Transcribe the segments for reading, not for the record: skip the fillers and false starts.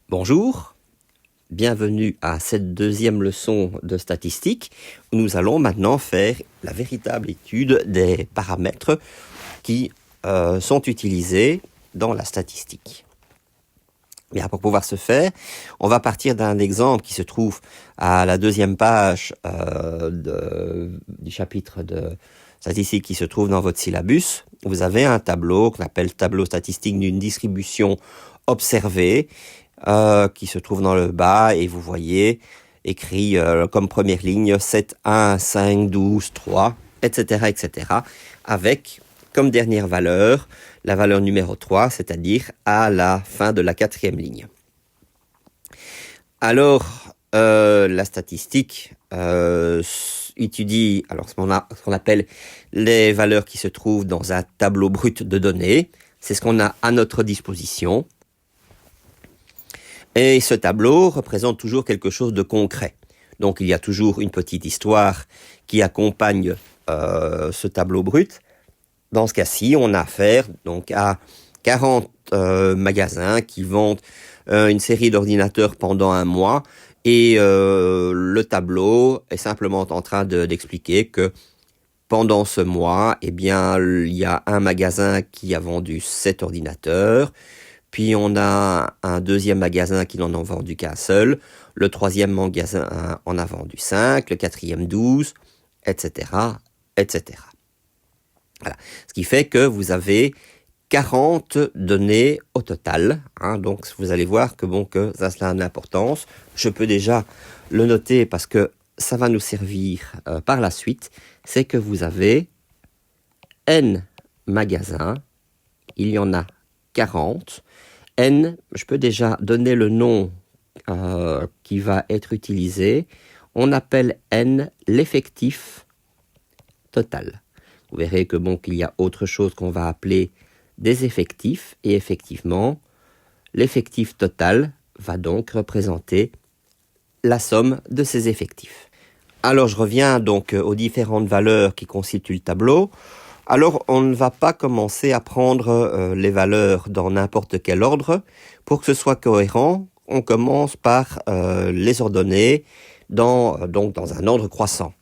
Bonjour, bienvenue à cette deuxième leçon de statistique où nous allons maintenant faire la véritable étude des paramètres qui sont utilisés dans la statistique. Bien, pour pouvoir ce faire, on va partir d'un exemple qui se trouve à la deuxième page du chapitre de statistique qui se trouve dans votre syllabus. Vous avez un tableau qu'on appelle tableau statistique d'une distribution observée qui se trouve dans le bas et vous voyez écrit comme première ligne 7, 1, 5, 12, 3, etc., etc. avec comme dernière valeur la valeur numéro 3, c'est-à-dire à la fin de la quatrième ligne. Alors, la statistique étudie ce qu'on appelle les valeurs qui se trouvent dans un tableau brut de données. C'est ce qu'on a à notre disposition. Et ce tableau représente toujours quelque chose de concret. Donc, il y a toujours une petite histoire qui accompagne ce tableau brut. Dans ce cas-ci, on a affaire donc à 40 magasins qui vendent une série d'ordinateurs pendant un mois et le tableau est simplement en train d'expliquer que pendant ce mois, il y a un magasin qui a vendu 7 ordinateurs, puis on a un deuxième magasin qui n'en a vendu qu'un seul, le troisième magasin en a vendu 5, le quatrième 12, etc., etc. Voilà. Ce qui fait que vous avez 40 données au total. Donc, vous allez voir que ça a une importance. Je peux déjà le noter parce que ça va nous servir par la suite. C'est que vous avez N magasins. Il y en a 40. N, je peux déjà donner le nom qui va être utilisé. On appelle N l'effectif total. Vous verrez que qu'il y a autre chose qu'on va appeler des effectifs, et effectivement, l'effectif total va donc représenter la somme de ces effectifs. Alors, je reviens donc aux différentes valeurs qui constituent le tableau. Alors, on ne va pas commencer à prendre les valeurs dans n'importe quel ordre. Pour que ce soit cohérent, on commence par les ordonner dans un ordre croissant.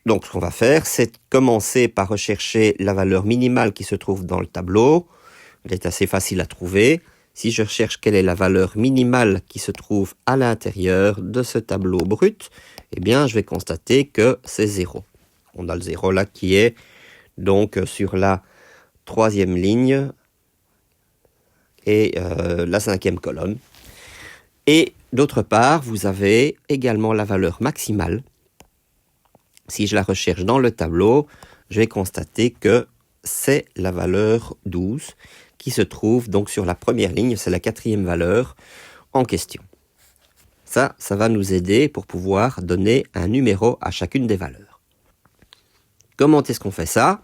Donc, ce qu'on va faire, c'est commencer par rechercher la valeur minimale qui se trouve dans le tableau. Elle est assez facile à trouver. Si je recherche quelle est la valeur minimale qui se trouve à l'intérieur de ce tableau brut, je vais constater que c'est 0. On a le 0 là qui est donc sur la troisième ligne et la cinquième colonne. Et d'autre part, vous avez également la valeur maximale. Si je la recherche dans le tableau, je vais constater que c'est la valeur 12 qui se trouve donc sur la première ligne, c'est la quatrième valeur en question. Ça va nous aider pour pouvoir donner un numéro à chacune des valeurs. Comment est-ce qu'on fait ça ?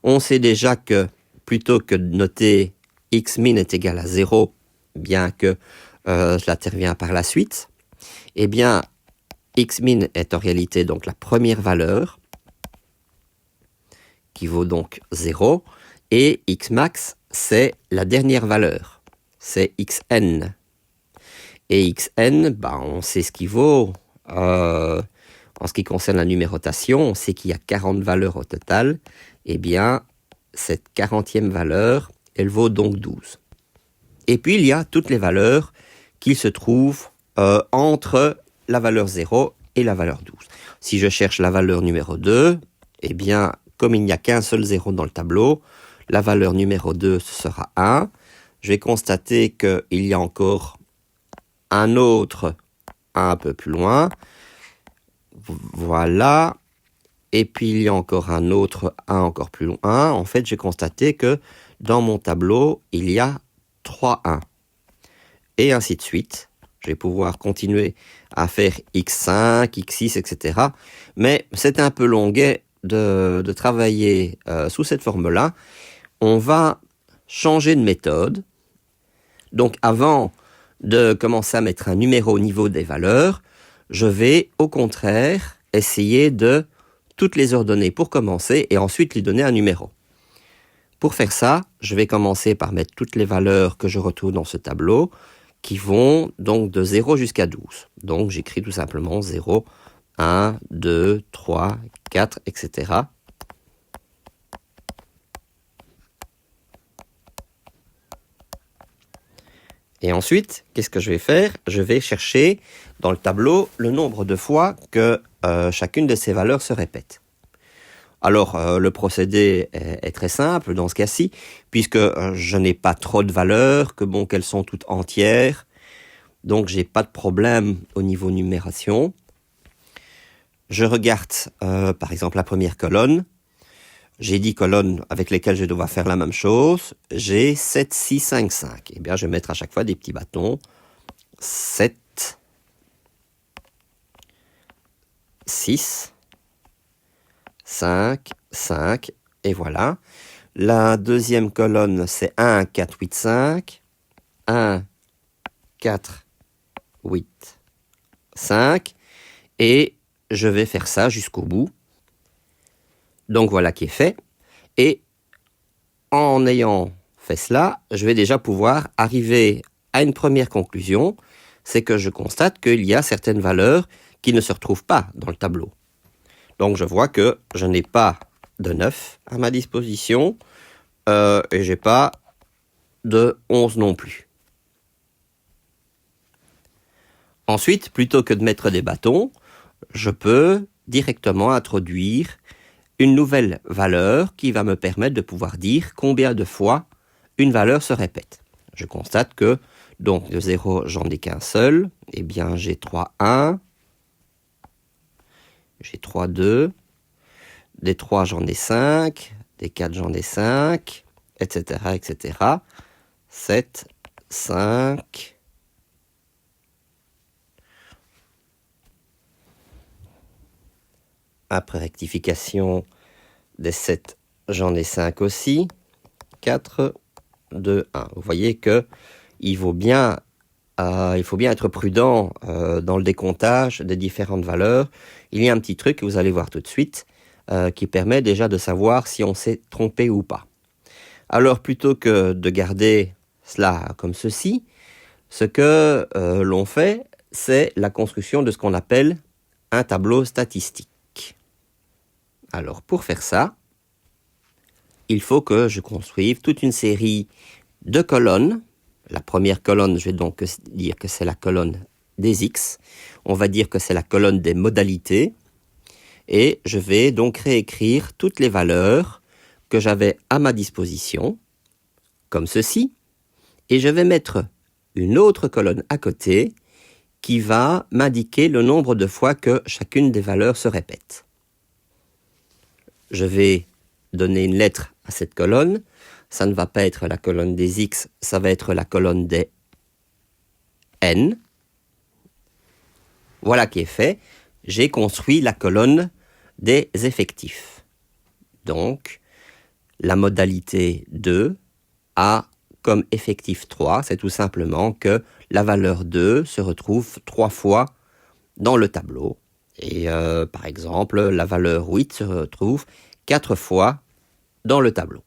On sait déjà que plutôt que de noter x-min est égal à 0, bien que cela intervient par la suite, x-min est en réalité donc la première valeur qui vaut donc 0 et x-max c'est la dernière valeur, c'est xn. Et xn, on sait ce qu'il vaut. En ce qui concerne la numérotation, on sait qu'il y a 40 valeurs au total. Cette 40e valeur, elle vaut donc 12. Et puis il y a toutes les valeurs qui se trouvent entre la valeur 0 et la valeur 12. Si je cherche la valeur numéro 2, comme il n'y a qu'un seul 0 dans le tableau, la valeur numéro 2, ce sera 1. Je vais constater qu'il y a encore un autre 1 un peu plus loin. Voilà. Et puis il y a encore un autre 1 encore plus loin. En fait, j'ai constaté que dans mon tableau, il y a 3 1. Et ainsi de suite. Je vais pouvoir continuer à faire x5, x6, etc. Mais c'est un peu longuet de travailler sous cette forme-là. On va changer de méthode. Donc, avant de commencer à mettre un numéro au niveau des valeurs, je vais, au contraire, essayer de toutes les ordonner pour commencer et ensuite lui donner un numéro. Pour faire ça, je vais commencer par mettre toutes les valeurs que je retrouve dans ce tableau. qui vont donc de 0 jusqu'à 12. Donc j'écris tout simplement 0, 1, 2, 3, 4, etc. Et ensuite, qu'est-ce que je vais faire? Je vais chercher dans le tableau le nombre de fois que chacune de ces valeurs se répète. Alors, le procédé est très simple dans ce cas-ci, puisque je n'ai pas trop de valeurs, qu'elles sont toutes entières, donc j'ai pas de problème au niveau numération. Je regarde, par exemple, la première colonne. J'ai 10 colonnes avec lesquelles je dois faire la même chose. J'ai 7, 6, 5, 5. Eh bien, je vais mettre à chaque fois des petits bâtons. 7, 6, 5, 5, et voilà. La deuxième colonne, c'est 1, 4, 8, 5. 1, 4, 8, 5. Et je vais faire ça jusqu'au bout. Donc voilà qui est fait. Et en ayant fait cela, je vais déjà pouvoir arriver à une première conclusion. C'est que je constate qu'il y a certaines valeurs qui ne se retrouvent pas dans le tableau. Donc je vois que je n'ai pas de 9 à ma disposition et je n'ai pas de 11 non plus. Ensuite, plutôt que de mettre des bâtons, je peux directement introduire une nouvelle valeur qui va me permettre de pouvoir dire combien de fois une valeur se répète. Je constate que, donc, de 0, j'en ai qu'un seul. Eh bien, j'ai 3, 1. J'ai 3, 2. Des 3, j'en ai 5. Des 4, j'en ai 5. Etc., etc. 7, 5. Après rectification des 7, j'en ai 5 aussi. 4, 2, 1. Vous voyez que il faut bien être prudent dans le décomptage des différentes valeurs. Il y a un petit truc que vous allez voir tout de suite qui permet déjà de savoir si on s'est trompé ou pas. Alors plutôt que de garder cela comme ceci, ce que l'on fait, c'est la construction de ce qu'on appelle un tableau statistique. Alors pour faire ça, il faut que je construise toute une série de colonnes. La première colonne, je vais donc dire que c'est la colonne des X. On va dire que c'est la colonne des modalités. Et je vais donc réécrire toutes les valeurs que j'avais à ma disposition, comme ceci. Et je vais mettre une autre colonne à côté qui va m'indiquer le nombre de fois que chacune des valeurs se répète. Je vais donner une lettre à cette colonne. Ça ne va pas être la colonne des X, ça va être la colonne des N. Voilà qui est fait. J'ai construit la colonne des effectifs. Donc, la modalité 2 a comme effectif 3, c'est tout simplement que la valeur 2 se retrouve 3 fois dans le tableau. Et par exemple, la valeur 8 se retrouve 4 fois dans le tableau.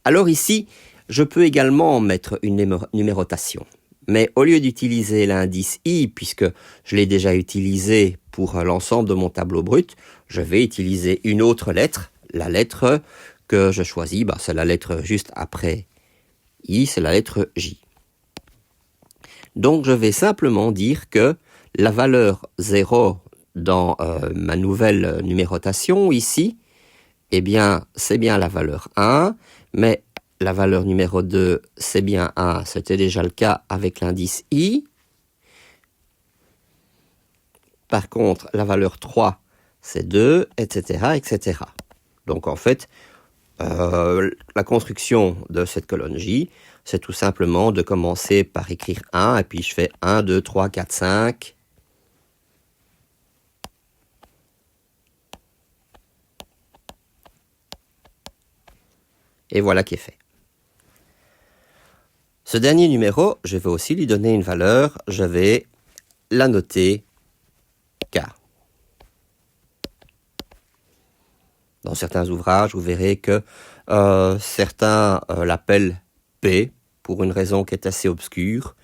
Alors ici, je peux également mettre une numérotation. Mais au lieu d'utiliser l'indice I, puisque je l'ai déjà utilisé pour l'ensemble de mon tableau brut, je vais utiliser une autre lettre. La lettre que je choisis, c'est la lettre juste après I, c'est la lettre J. Donc je vais simplement dire que la valeur 0 dans ma nouvelle numérotation ici, eh bien, c'est bien la valeur 1, mais la valeur numéro 2, c'est bien 1, c'était déjà le cas avec l'indice I. Par contre, la valeur 3, c'est 2, etc., etc. Donc en fait, la construction de cette colonne J, c'est tout simplement de commencer par écrire 1, et puis je fais 1, 2, 3, 4, 5. Et voilà qui est fait. Ce dernier numéro, je vais aussi lui donner une valeur, je vais la noter K. Dans certains ouvrages, vous verrez que certains l'appellent P pour une raison qui est assez obscure.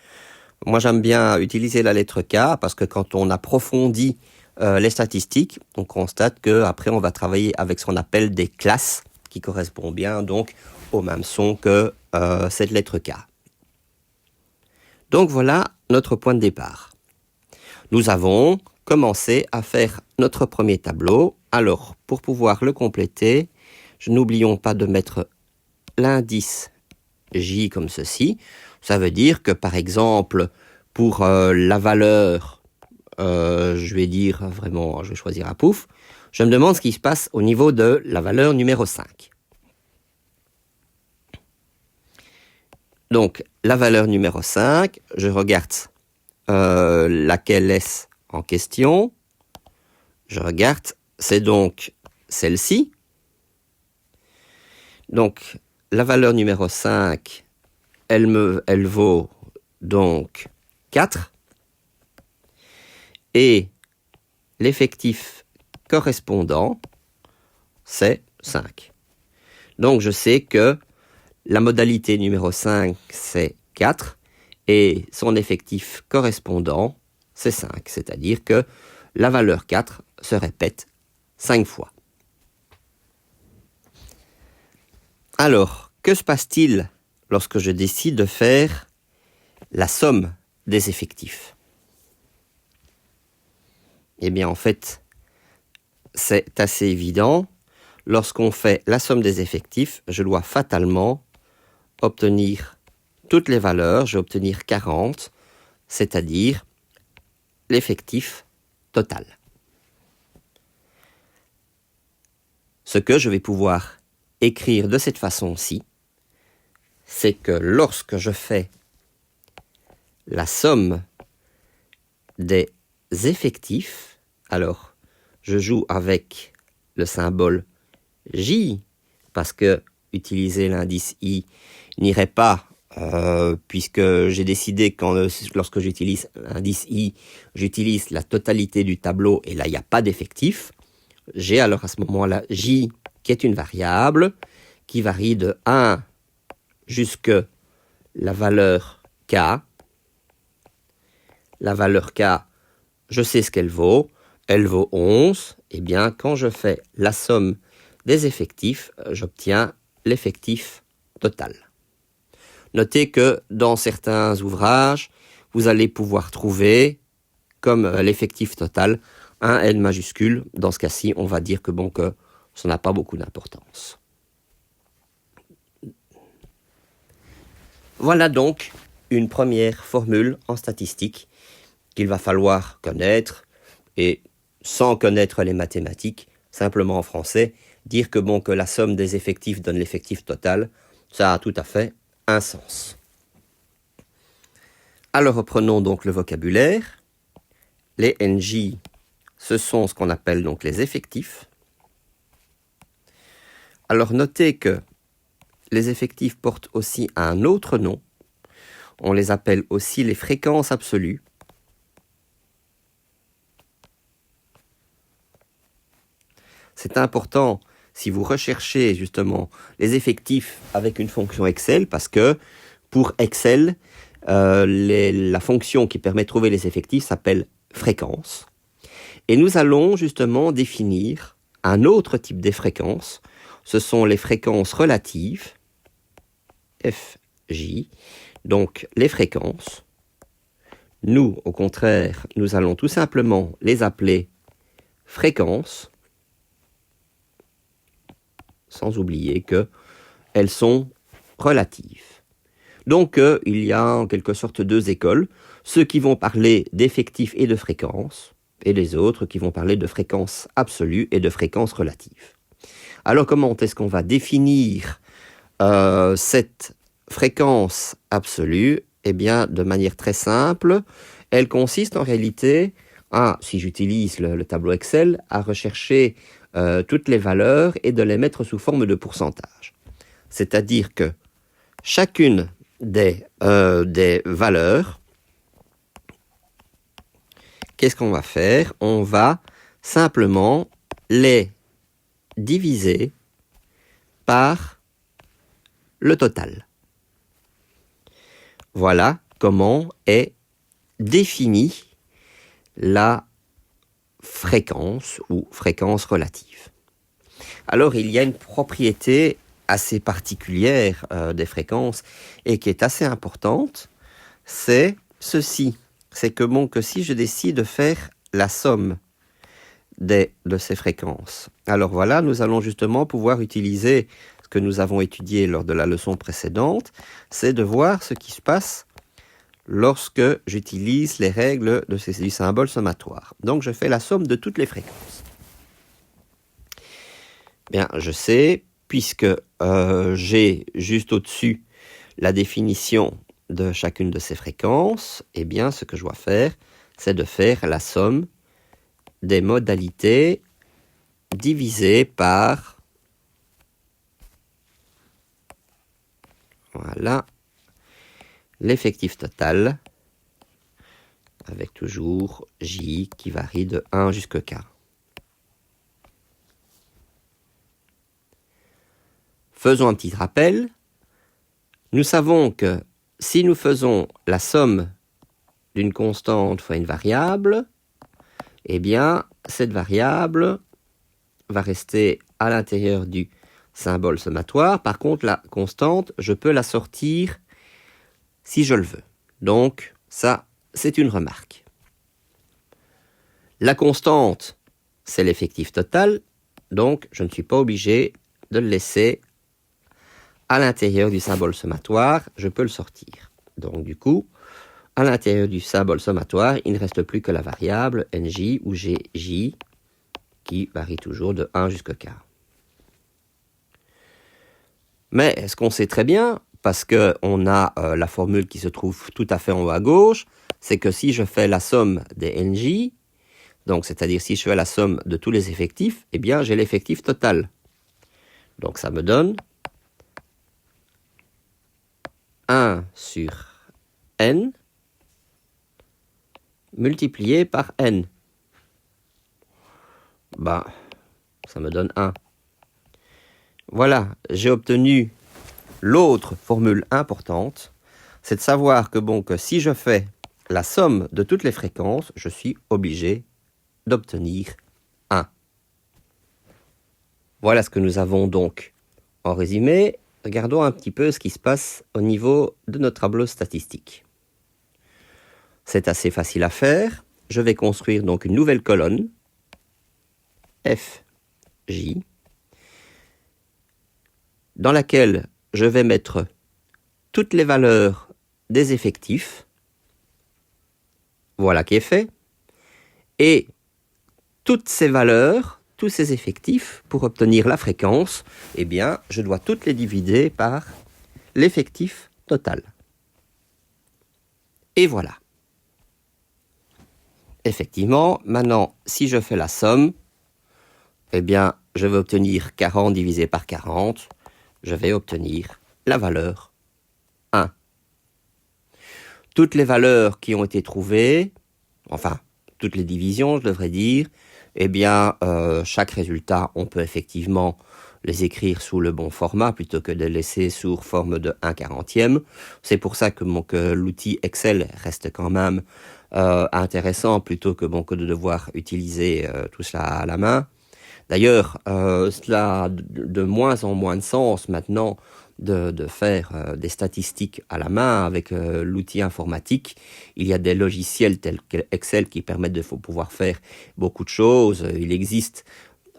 Moi, j'aime bien utiliser la lettre K parce que quand on approfondit les statistiques, on constate qu'après, on va travailler avec ce qu'on appelle des classes qui correspondent bien donc au même son que cette lettre K. Donc voilà notre point de départ. Nous avons commencé à faire notre premier tableau. Alors, pour pouvoir le compléter, n'oublions pas de mettre l'indice J comme ceci. Ça veut dire que, par exemple, pour la valeur, je vais dire vraiment, je vais choisir un pouf, je me demande ce qui se passe au niveau de la valeur numéro 5. Donc, la valeur numéro 5, je regarde laquelle est en question. Je regarde, c'est donc celle-ci. Donc, la valeur numéro 5, elle vaut donc 4. Et l'effectif correspondant, c'est 5. Donc, je sais que la modalité numéro 5, c'est 4. Et son effectif correspondant, c'est 5. C'est-à-dire que la valeur 4 se répète 5 fois. Alors, que se passe-t-il lorsque je décide de faire la somme des effectifs? Eh bien, en fait, c'est assez évident. Lorsqu'on fait la somme des effectifs, je dois fatalement obtenir toutes les valeurs. Je vais obtenir 40, c'est-à-dire l'effectif total. Ce que je vais pouvoir écrire de cette façon-ci, c'est que lorsque je fais la somme des effectifs, alors je joue avec le symbole J, parce que utiliser l'indice I n'irait pas, puisque j'ai décidé que lorsque j'utilise l'indice I, j'utilise la totalité du tableau, et là il n'y a pas d'effectif. J'ai alors à ce moment-là J, qui est une variable, qui varie de 1 jusque la valeur K. La valeur K, je sais ce qu'elle vaut 11. Eh bien, quand je fais la somme des effectifs, j'obtiens l'effectif total. Notez que dans certains ouvrages, vous allez pouvoir trouver, comme l'effectif total, un N majuscule. Dans ce cas-ci, on va dire que ça n'a pas beaucoup d'importance. Voilà donc une première formule en statistique qu'il va falloir connaître, et sans connaître les mathématiques, simplement en français, dire que la somme des effectifs donne l'effectif total, ça a tout à fait un sens. Alors reprenons donc le vocabulaire. Les NJ, ce sont ce qu'on appelle donc les effectifs. Alors notez que les effectifs portent aussi un autre nom. On les appelle aussi les fréquences absolues. C'est important si vous recherchez justement les effectifs avec une fonction Excel, parce que pour Excel, la fonction qui permet de trouver les effectifs s'appelle fréquence. Et nous allons justement définir un autre type de fréquences. Ce sont les fréquences relatives, FJ. Donc les fréquences, nous au contraire, nous allons tout simplement les appeler fréquences, sans oublier qu'elles sont relatives. Donc, il y a en quelque sorte deux écoles, ceux qui vont parler d'effectifs et de fréquences, et les autres qui vont parler de fréquences absolues et de fréquences relatives. Alors, comment est-ce qu'on va définir cette fréquence absolue? Eh bien, de manière très simple, elle consiste en réalité à, si j'utilise le tableau Excel, à rechercher toutes les valeurs et de les mettre sous forme de pourcentage. C'est-à-dire que chacune des valeurs, qu'est-ce qu'on va faire? On va simplement les diviser par le total. voilà comment est définie la fréquence ou fréquence relative. Alors il y a une propriété assez particulière des fréquences et qui est assez importante, c'est ceci. C'est que si je décide de faire la somme de ces fréquences, alors voilà, nous allons justement pouvoir utiliser ce que nous avons étudié lors de la leçon précédente, c'est de voir ce qui se passe lorsque j'utilise les règles du symbole sommatoire. Donc je fais la somme de toutes les fréquences. Bien, je sais, puisque j'ai juste au-dessus la définition de chacune de ces fréquences, eh bien, ce que je dois faire, c'est de faire la somme des modalités divisées par, voilà, l'effectif total, avec toujours J qui varie de 1 jusqu'à K. Faisons un petit rappel. Nous savons que si nous faisons la somme d'une constante fois une variable, eh bien, cette variable va rester à l'intérieur du symbole sommatoire. Par contre, la constante, je peux la sortir si je le veux. Donc, ça, c'est une remarque. La constante, c'est l'effectif total, donc je ne suis pas obligé de le laisser à l'intérieur du symbole sommatoire, je peux le sortir. Donc du coup, à l'intérieur du symbole sommatoire, il ne reste plus que la variable nj ou gj qui varie toujours de 1 jusqu'à k. Mais ce qu'on sait très bien, parce qu'on a la formule qui se trouve tout à fait en haut à gauche, c'est que si je fais la somme des nj, donc c'est-à-dire si je fais la somme de tous les effectifs, eh bien j'ai l'effectif total. Donc ça me donne 1 sur n multiplié par n. Ben, ça me donne 1. Voilà, j'ai obtenu l'autre formule importante, c'est de savoir que si je fais la somme de toutes les fréquences, je suis obligé d'obtenir 1. Voilà ce que nous avons donc en résumé. Regardons un petit peu ce qui se passe au niveau de notre tableau statistique. C'est assez facile à faire. Je vais construire donc une nouvelle colonne, F, J, dans laquelle je vais mettre toutes les valeurs des effectifs. Voilà qui est fait. Et toutes ces valeurs, tous ces effectifs, pour obtenir la fréquence, eh bien, je dois toutes les diviser par l'effectif total. Et voilà. Effectivement, maintenant, si je fais la somme, eh bien, je vais obtenir 40 divisé par 40. Je vais obtenir la valeur 1. Toutes les valeurs qui ont été trouvées, enfin, toutes les divisions, je devrais dire, eh bien, chaque résultat, on peut effectivement les écrire sous le bon format plutôt que de les laisser sous forme de 1/40e. C'est pour ça que l'outil Excel reste quand même intéressant plutôt que de devoir utiliser tout cela à la main. D'ailleurs, cela a de moins en moins de sens maintenant de faire des statistiques à la main avec l'outil informatique. Il y a des logiciels tels que Excel qui permettent de pouvoir faire beaucoup de choses. Il existe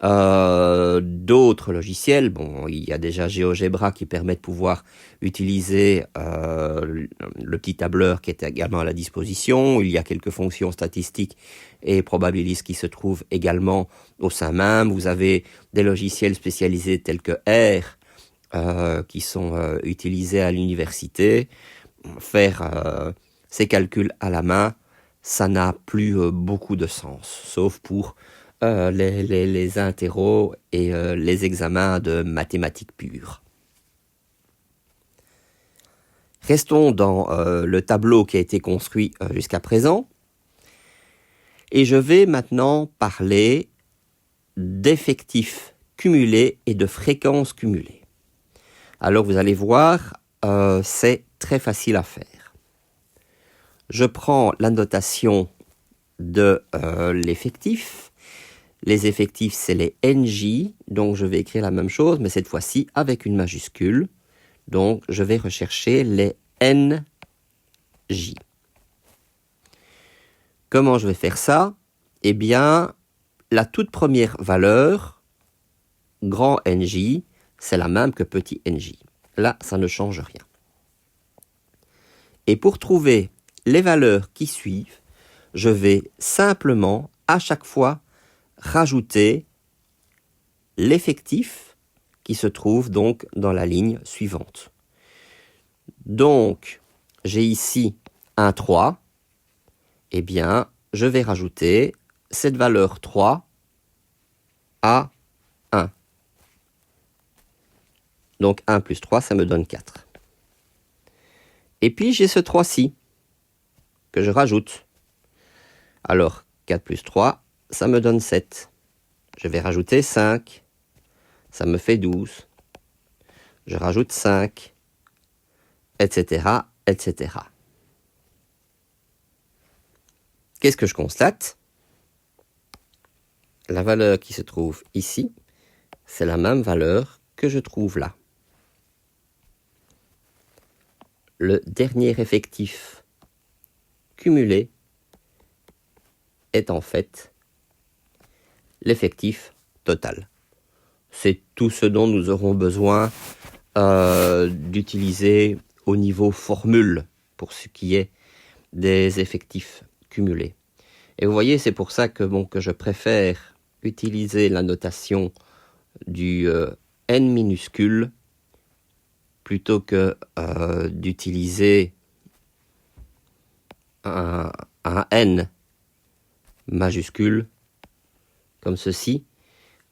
d'autres logiciels. Bon, il y a déjà GeoGebra qui permet de pouvoir utiliser le petit tableur qui est également à la disposition. Il y a quelques fonctions statistiques et probabilistes qui se trouvent également au sein même. Vous avez des logiciels spécialisés tels que R qui sont utilisés à l'université. Faire ces calculs à la main, ça n'a plus beaucoup de sens, sauf pour les interros et les examens de mathématiques pures. Restons dans le tableau qui a été construit jusqu'à présent. Et je vais maintenant parler d'effectifs cumulés et de fréquences cumulées. Alors vous allez voir, c'est très facile à faire. Je prends la notation de l'effectif. Les effectifs, c'est les NJ, donc je vais écrire la même chose, mais cette fois-ci avec une majuscule. Donc, je vais rechercher les NJ. Comment je vais faire ça? Eh bien, la toute première valeur, grand NJ, c'est la même que petit NJ. Là, ça ne change rien. Et pour trouver les valeurs qui suivent, je vais simplement, à chaque fois, rajouter l'effectif qui se trouve donc dans la ligne suivante. Donc, j'ai ici un 3. Eh bien, je vais rajouter cette valeur 3 à 1. Donc 1 plus 3, ça me donne 4. Et puis j'ai ce 3-ci que je rajoute. Alors 4 plus 3, ça me donne 7. Je vais rajouter 5. Ça me fait 12. Je rajoute 5, etc., etc. Qu'est-ce que je constate? La valeur qui se trouve ici, c'est la même valeur que je trouve là. Le dernier effectif cumulé est en fait l'effectif total. C'est tout ce dont nous aurons besoin d'utiliser au niveau formule pour ce qui est des effectifs cumulés. Et vous voyez, c'est pour ça que je préfère utiliser la notation du n minuscule plutôt que d'utiliser un n majuscule comme ceci,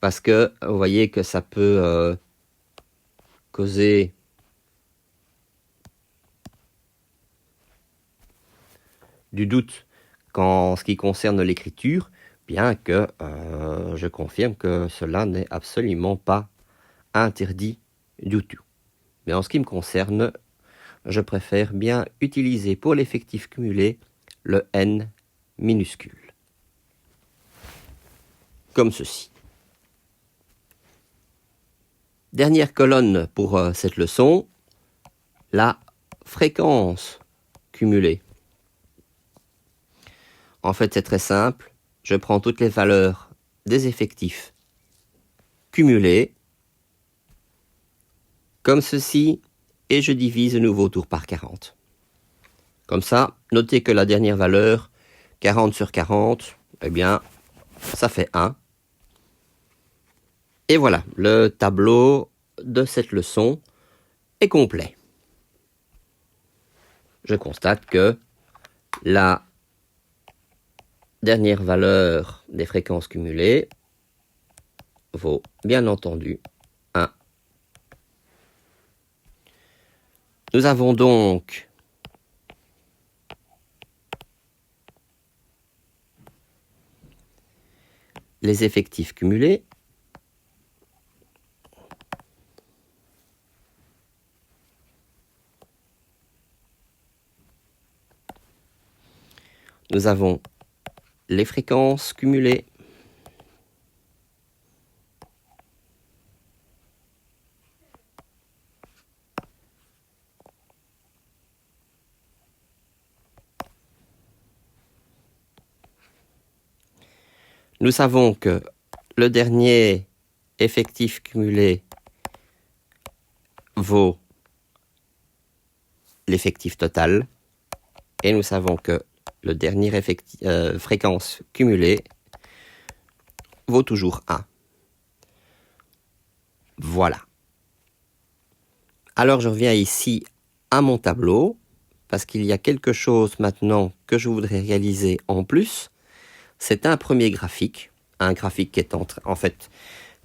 parce que vous voyez que ça peut causer du doute en ce qui concerne l'écriture, bien que je confirme que cela n'est absolument pas interdit du tout. Mais en ce qui me concerne, je préfère bien utiliser pour l'effectif cumulé le n minuscule. Comme ceci. Dernière colonne pour cette leçon, la fréquence cumulée. En fait, c'est très simple. Je prends toutes les valeurs des effectifs cumulés, comme ceci, et je divise de nouveau tour par 40. Comme ça, notez que la dernière valeur, 40 sur 40, eh bien, ça fait 1. Et voilà, le tableau de cette leçon est complet. Je constate que la dernière valeur des fréquences cumulées vaut bien entendu 1. Nous avons donc les effectifs cumulés. Nous avons les fréquences cumulées. Nous savons que le dernier effectif cumulé vaut l'effectif total. Et nous savons que le dernier fréquence cumulée vaut toujours 1. Voilà. Alors je reviens ici à mon tableau, parce qu'il y a quelque chose maintenant que je voudrais réaliser en plus. C'est un premier graphique, un graphique qui est en fait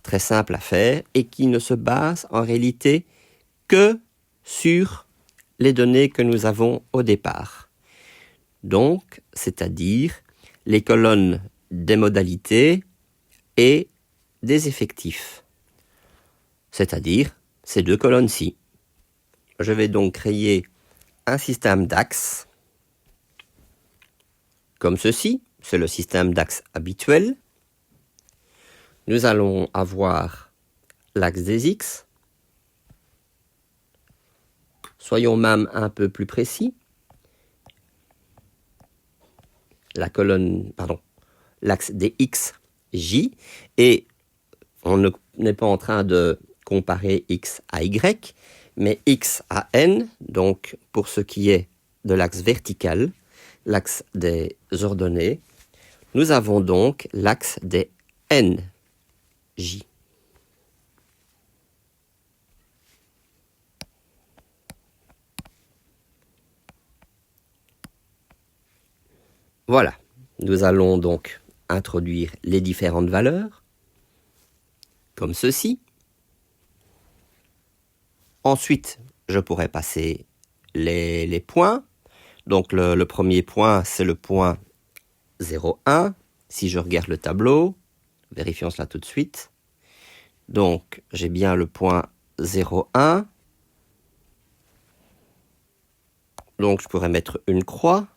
très simple à faire et qui ne se base en réalité que sur les données que nous avons au départ. Donc, c'est-à-dire les colonnes des modalités et des effectifs. C'est-à-dire ces deux colonnes-ci. Je vais donc créer un système d'axes comme ceci, c'est le système d'axes habituel. Nous allons avoir l'axe des X. Soyons même un peu plus précis. L'axe des X, J, et on n'est pas en train de comparer X à Y, mais X à N, donc pour ce qui est de l'axe vertical, l'axe des ordonnées, nous avons donc l'axe des N, J. Voilà, nous allons donc introduire les différentes valeurs, comme ceci. Ensuite, je pourrais passer les points. Donc le premier point, c'est le point 0,1. Si je regarde le tableau, vérifions cela tout de suite. Donc j'ai bien le point 0,1. Donc je pourrais mettre une croix.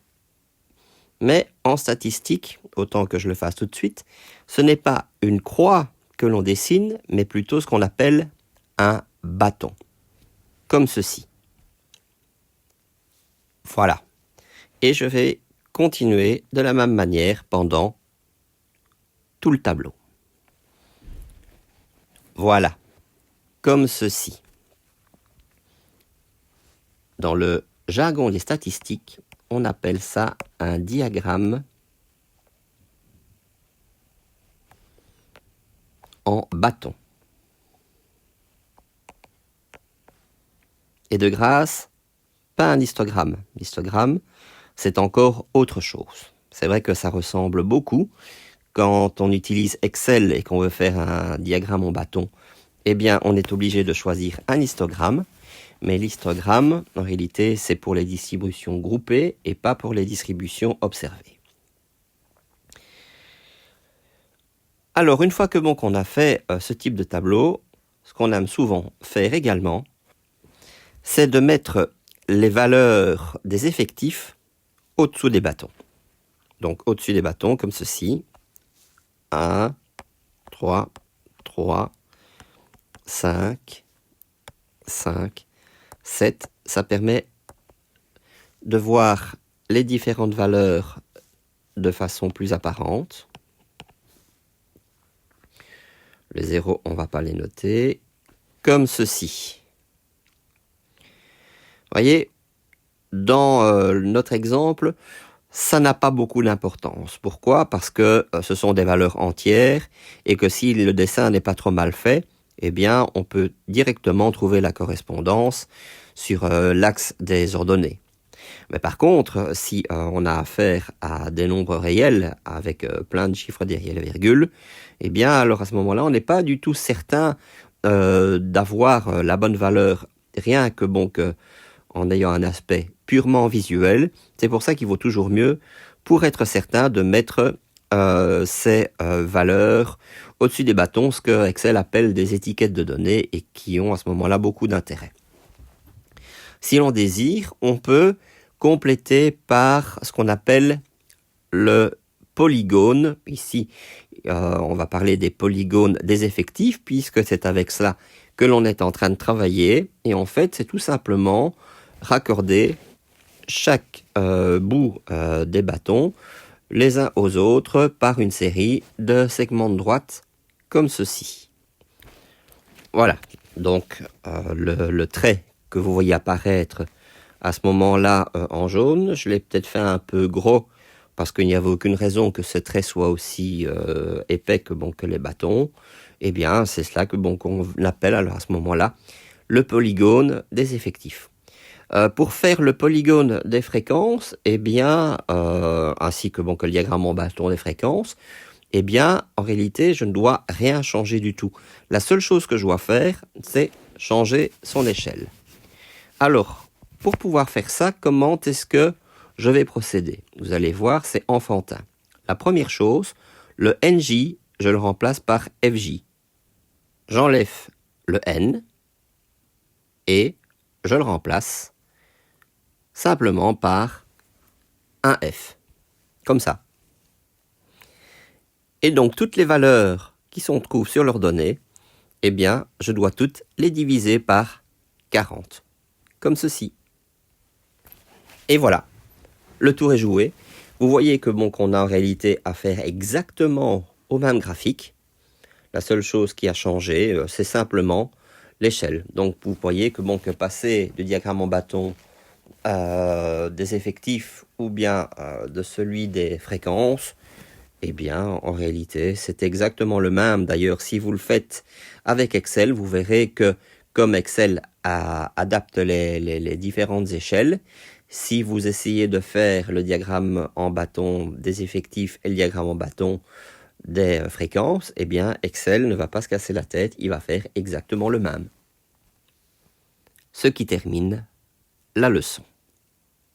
Mais en statistique, autant que je le fasse tout de suite, ce n'est pas une croix que l'on dessine, mais plutôt ce qu'on appelle un bâton, comme ceci. Voilà. Et je vais continuer de la même manière pendant tout le tableau. Voilà, comme ceci. Dans le jargon des statistiques, on appelle ça un diagramme en bâton. Et de grâce, pas un histogramme. L'histogramme, c'est encore autre chose. C'est vrai que ça ressemble beaucoup. Quand on utilise Excel et qu'on veut faire un diagramme en bâton, eh bien, on est obligé de choisir un histogramme. Mais l'histogramme, en réalité, c'est pour les distributions groupées et pas pour les distributions observées. Alors, une fois que qu'on a fait ce type de tableau, ce qu'on aime souvent faire également, c'est de mettre les valeurs des effectifs au-dessous des bâtons. Donc, au-dessus des bâtons, comme ceci. 1, 3, 3, 5, 5, 7. Ça permet de voir les différentes valeurs de façon plus apparente. Les zéros, on ne va pas les noter. Comme ceci. Vous voyez, dans notre exemple, ça n'a pas beaucoup d'importance. Pourquoi? Parce que ce sont des valeurs entières et que si le dessin n'est pas trop mal fait, eh bien, on peut directement trouver la correspondance sur l'axe des ordonnées. Mais par contre, si on a affaire à des nombres réels avec plein de chiffres derrière les virgules, eh bien, alors à ce moment-là, on n'est pas du tout certain d'avoir la bonne valeur, rien que en ayant un aspect purement visuel. C'est pour ça qu'il vaut toujours mieux, pour être certain, de mettre ces valeurs au-dessus des bâtons, ce que Excel appelle des étiquettes de données et qui ont à ce moment-là beaucoup d'intérêt. Si l'on désire, on peut compléter par ce qu'on appelle le polygone. Ici, on va parler des polygones des effectifs, puisque c'est avec cela que l'on est en train de travailler. Et en fait, c'est tout simplement raccorder chaque bout des bâtons les uns aux autres par une série de segments de droite comme ceci. Voilà, donc le trait que vous voyez apparaître à ce moment-là en jaune, je l'ai peut-être fait un peu gros parce qu'il n'y avait aucune raison que ce trait soit aussi épais que les bâtons. Eh bien, c'est cela qu'on appelle alors à ce moment-là le polygone des effectifs. Pour faire le polygone des fréquences, eh bien, ainsi que le diagramme en bâton des fréquences, eh bien, en réalité, je ne dois rien changer du tout. La seule chose que je dois faire, c'est changer son échelle. Alors, pour pouvoir faire ça, comment est-ce que je vais procéder? Vous allez voir, c'est enfantin. La première chose, le NJ, je le remplace par FJ. J'enlève le N et je le remplace simplement par un F. comme ça. Et donc toutes les valeurs qui se trouvent sur leurs données, eh bien, je dois toutes les diviser par 40, comme ceci. Et voilà, le tour est joué. Vous voyez que bon, qu'on a en réalité affaire exactement au même graphique. La seule chose qui a changé, c'est simplement l'échelle. Donc vous voyez que bon, que passer du diagramme en bâton des effectifs ou bien de celui des fréquences, eh bien en réalité c'est exactement le même. D'ailleurs, si vous le faites avec Excel, vous verrez que comme Excel adapte les différentes échelles, si vous essayez de faire le diagramme en bâton des effectifs et le diagramme en bâton des fréquences, eh bien Excel ne va pas se casser la tête, il va faire exactement le même. Ce qui termine la leçon.